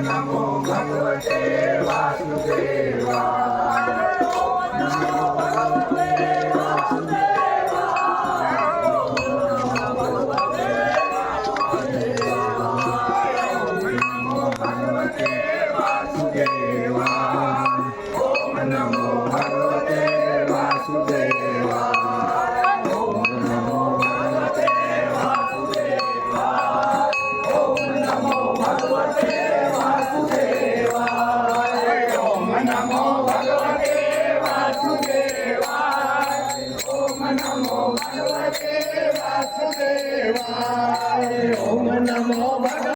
नमो भगवते वासुदेवाय। नमो भगवते वासुदेवाय। नमो भगवते वासुदेवाय। ओम नमो भगवते वासुदेवाय। ओम नमो भगवते वासुदेवाय। ओम नमो भगवते वासुदेवाय। ओम नमो भगवते वासुदेवाय। ओम नमो भगवते वासुदेवाय। ओम नमो